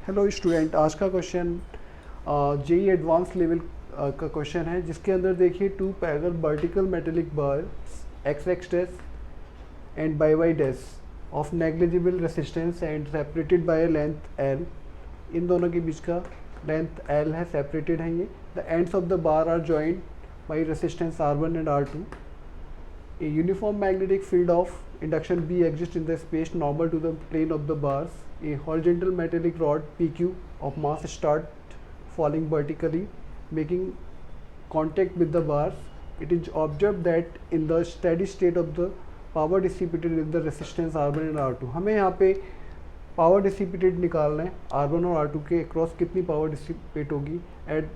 Hello student, आज का question JEE advance level का क्वेश्चन है, जिसके अंदर देखिए two parallel vertical metallic bar X X dash and Y dash of negligible resistance and separated by length L. इन दोनों के बीच का लेंथ एल है, सेपरेटेड है ये। The ends of the bar are joined by resistance R1 and R2. A uniform magnetic field of induction B exists in the space normal to the plane of the bars. A horizontal metallic rod PQ of mass start falling vertically, making contact with the bars. It is observed that in the steady state of the power dissipated in the resistance R1 and R2. हमें यहाँ पे power dissipated निकालना है, R1 और R2 के across कितनी power dissipate होगी at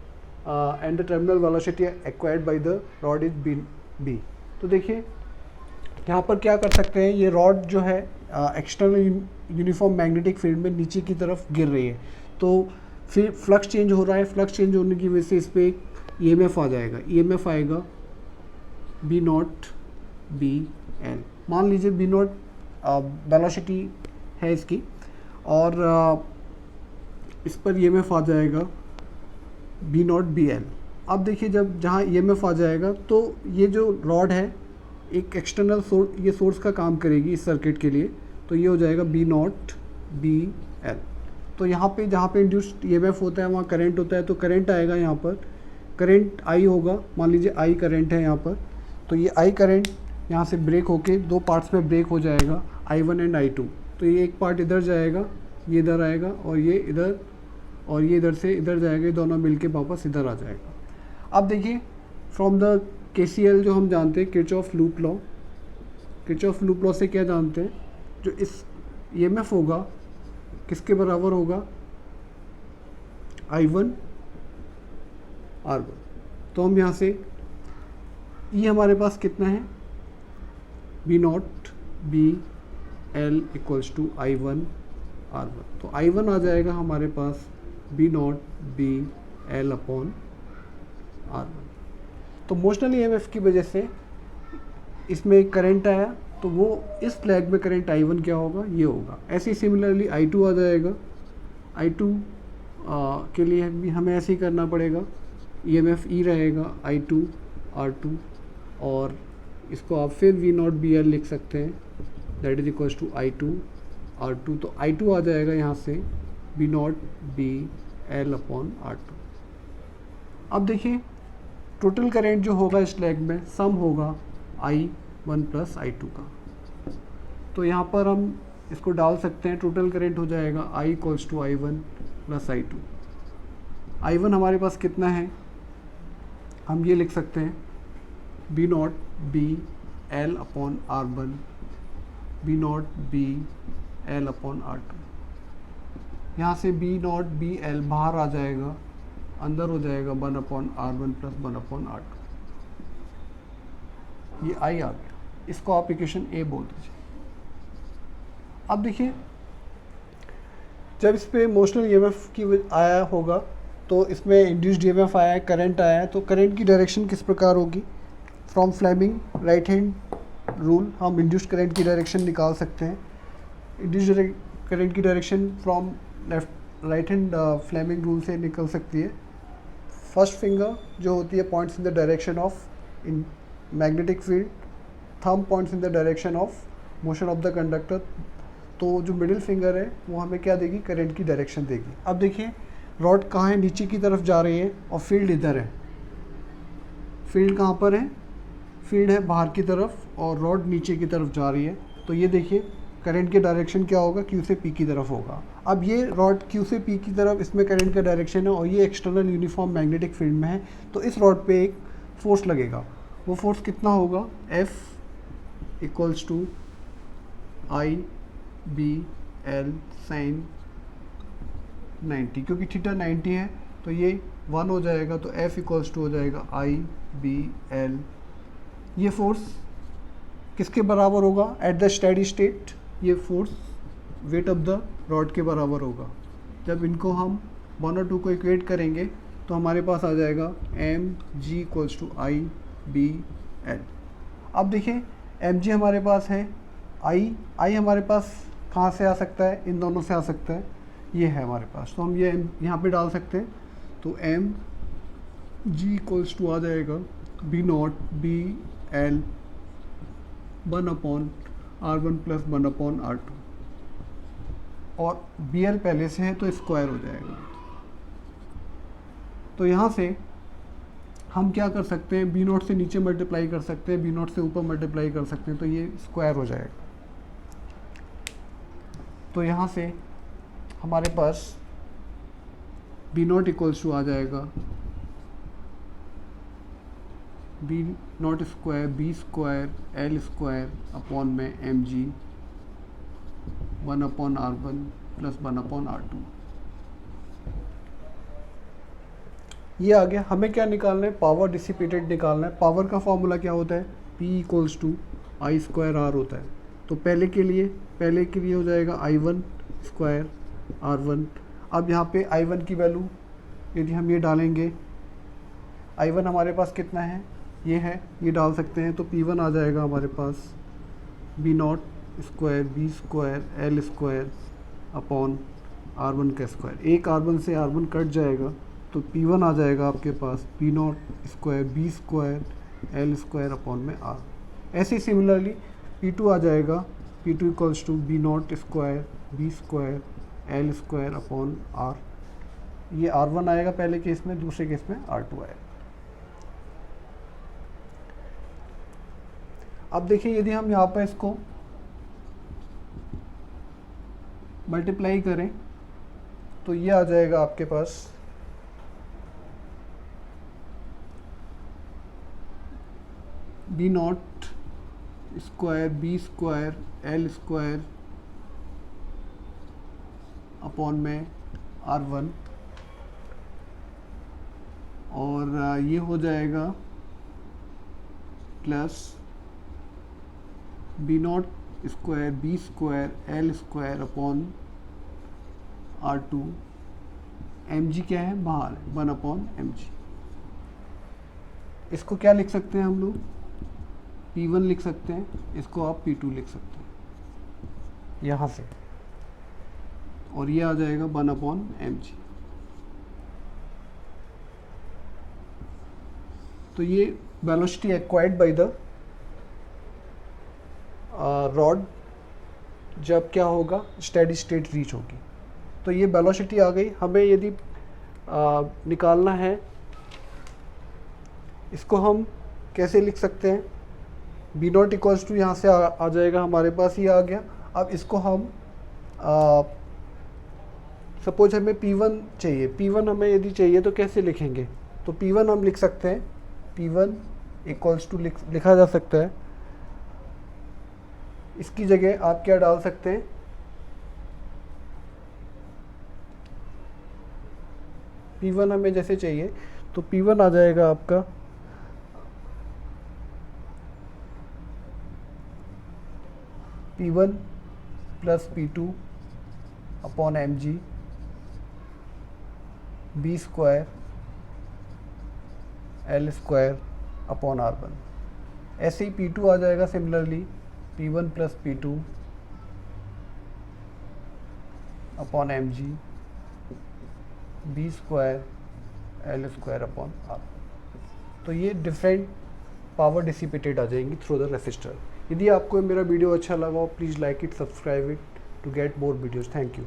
and the terminal velocity acquired by the rod is B. तो देखिए यहाँ पर क्या कर सकते हैं, ये रॉड जो है एक्सटर्नल यूनिफॉर्म मैग्नेटिक फील्ड में नीचे की तरफ गिर रही है, तो फिर फ्लक्स चेंज हो रहा है। फ्लक्स चेंज होने की वजह से इस पर एक ईएमएफ आ जाएगा। ईएमएफ आएगा बी नॉट बी एल। मान लीजिए बी नॉट वेलोसिटी है इसकी, और इस पर ईएमएफ आ जाएगा बी नॉट बी एल। अब देखिए जब जहाँ ईएमएफ आ जाएगा तो ये जो रॉड है एक एक्सटर्नल ये सोर्स का काम करेगी इस सर्किट के लिए, तो ये हो जाएगा बी नॉट बी एल। तो यहाँ पे जहाँ पे इंड्यूस्ड ईएमएफ होता है वहाँ करंट होता है, तो करंट आएगा यहाँ पर, करंट आई होगा। मान लीजिए आई करंट है यहाँ पर, तो ये आई करंट यहाँ से ब्रेक होके दो पार्ट्स में ब्रेक हो जाएगा, I1 एंड I2। तो ये एक पार्ट इधर जाएगा, ये इधर आएगा, और ये इधर, और ये इधर से इधर जाएगा, ये दोनों मिलके वापस इधर आ जाएगा। अब देखिए फ्रॉम द KCL जो हम जानते हैं, Kirchhoff loop law. Kirchhoff loop law से क्या जानते हैं, जो इस ईएमएफ होगा किसके बराबर होगा, I1 R1। तो हम यहाँ से ये हमारे पास कितना है, B naught B L equals to I1 R1। तो I1 आ जाएगा हमारे पास B naught B L upon R1। तो मोशनल ईएमएफ की वजह से इसमें एक करंट आया, तो वो इस फ्लैग में करंट I1 क्या होगा, ये होगा। ऐसे ही सिमिलरली I2 आ जाएगा। I2 के लिए भी हमें ऐसे ही करना पड़ेगा, ईएमएफ E रहेगा I2 R2, और इसको आप फिर V नॉट बी एल लिख सकते हैं, that is equals to I2 R2। तो I2 आ जाएगा यहाँ से B naught B L upon R2। अब देखिए टोटल करंट जो होगा इस लेग में सम होगा I1 प्लस I2 का। तो यहाँ पर हम इसको डाल सकते हैं, टोटल करंट हो जाएगा I equals to I1 plus I2। I1 हमारे पास कितना है, हम ये लिख सकते हैं B naught B L upon R1, B naught B L upon R2। यहाँ से बी नॉट बी एल बाहर आ जाएगा, अंदर हो जाएगा 1 upon R1 plus 1 upon R2। ये I आ गया, इसको आप इक्वेशन ए बोल दीजिए। अब देखिए जब इस पे मोशनल ईएमएफ की आया होगा, तो इसमें इंड्यूस्ड ईएमएफ आया है, करंट आया है, तो करंट की डायरेक्शन किस प्रकार होगी। From Fleming right hand rule हम इंड्यूस्ड करंट की डायरेक्शन निकाल सकते हैं। इंड्यूस्ड करंट की direction from left right hand Fleming rule से निकल सकती है। फर्स्ट फिंगर जो होती है points in the direction of in magnetic field, thumb points in the direction of motion of the conductor. तो जो मिडिल फिंगर है वो हमें क्या देगी, करंट की डायरेक्शन देगी। अब देखिए रॉड कहाँ है, नीचे की तरफ जा रही है, और फील्ड इधर है। फील्ड कहाँ पर है, फील्ड है बाहर की तरफ, और रॉड नीचे की तरफ जा रही है। तो ये देखिए करंट की डायरेक्शन क्या होगा, Q से P की तरफ होगा। अब ये रॉड Q से P की तरफ, इसमें करंट का डायरेक्शन है, और ये एक्सटर्नल यूनिफॉर्म मैग्नेटिक फील्ड में है। तो इस रॉड पे एक फोर्स लगेगा, वो फोर्स कितना होगा, F equals to I B L sine 90, क्योंकि थीटा 90 है तो ये 1 हो जाएगा, तो F इक्वल्स टू हो जाएगा I बी एल। ये फोर्स किसके बराबर होगा एट द स्टेडी स्टेट, ये force weight of the rod के बराबर होगा। जब इनको हम 1 और 2 को इक्वेट करेंगे तो हमारे पास आ जाएगा mg equals to I B L. अब देखिए mg हमारे पास है, I हमारे पास कहाँ से आ सकता है, इन दोनों से आ सकता है। ये है हमारे पास, तो हम ये यहाँ पे डाल सकते हैं। तो एम जी इक्वल्स टू आ जाएगा B naught B L 1/R1 plus 1/R2, और बी एल पहले से है तो स्क्वायर हो जाएगा। तो यहाँ से हम क्या कर सकते हैं, बी नॉट से नीचे मल्टीप्लाई कर सकते हैं, बी नॉट से ऊपर मल्टीप्लाई कर सकते हैं, तो ये स्क्वायर हो जाएगा। तो यहाँ से हमारे पास बी नॉट इक्वल्स टू आ जाएगा B naught square B square L square upon में M G 1/R1 plus 1/R2। ये आ गया। हमें क्या निकालना है, पावर डिसिपेटेड निकालना है। पावर का फॉर्मूला क्या होता है, P equals to I square R होता है। तो पहले के लिए हो जाएगा I1 स्क्वायर R1। अब यहाँ पे I1 की वैल्यू यदि हम ये डालेंगे, I1 हमारे पास कितना है, ये है, ये डाल सकते हैं। तो P1 आ जाएगा हमारे पास B naught square B square L square upon R1 का स्क्वायर। एक R1 से R1 कट जाएगा, तो P1 आ जाएगा आपके पास B naught square B square L square upon में R। ऐसे ही सिमिलरली P2 आ जाएगा, P2 equals to B naught square B square L square upon R। ये R1 आएगा पहले केस में, दूसरे केस में R2 आएगा। अब देखिए, यदि हम यहाँ पर इसको मल्टीप्लाई करें तो ये आ जाएगा आपके पास B naught square B square L square upon में R1, और ये हो जाएगा plus B naught square B square L square upon R2। M G क्या है, बाहर है, 1/mg। इसको क्या लिख सकते हैं हम लोग, P1 लिख सकते हैं, इसको आप P2 लिख सकते हैं यहाँ से, और ये आ जाएगा 1/mg। तो ये velocity acquired by the rod जब क्या होगा, स्टेडी स्टेट रीच होगी। तो ये वेलोसिटी आ गई। हमें यदि निकालना है, इसको हम कैसे लिख सकते हैं, बी नॉट इक्वल्स टू यहाँ से आ जाएगा हमारे पास, ये आ गया। अब इसको हम सपोज हमें P1 चाहिए, P1 हमें यदि चाहिए तो कैसे लिखेंगे, तो P1 हम लिख सकते हैं, P1 इक्वल्स टू लिखा जा सकता है, इसकी जगह आप क्या डाल सकते हैं, P1 हमें जैसे चाहिए, तो P1 आ जाएगा आपका P1 plus P2 upon mg B square L square upon R1। ऐसे ही P2 आ जाएगा similarly P1 plus P2 upon mg B square L square upon R। तो ये डिफरेंट पावर डिसिपेटेड आ जाएंगी थ्रू द रेसिस्टर। यदि आपको मेरा वीडियो अच्छा लगा हो, please like it, subscribe it to get more videos. Thank you.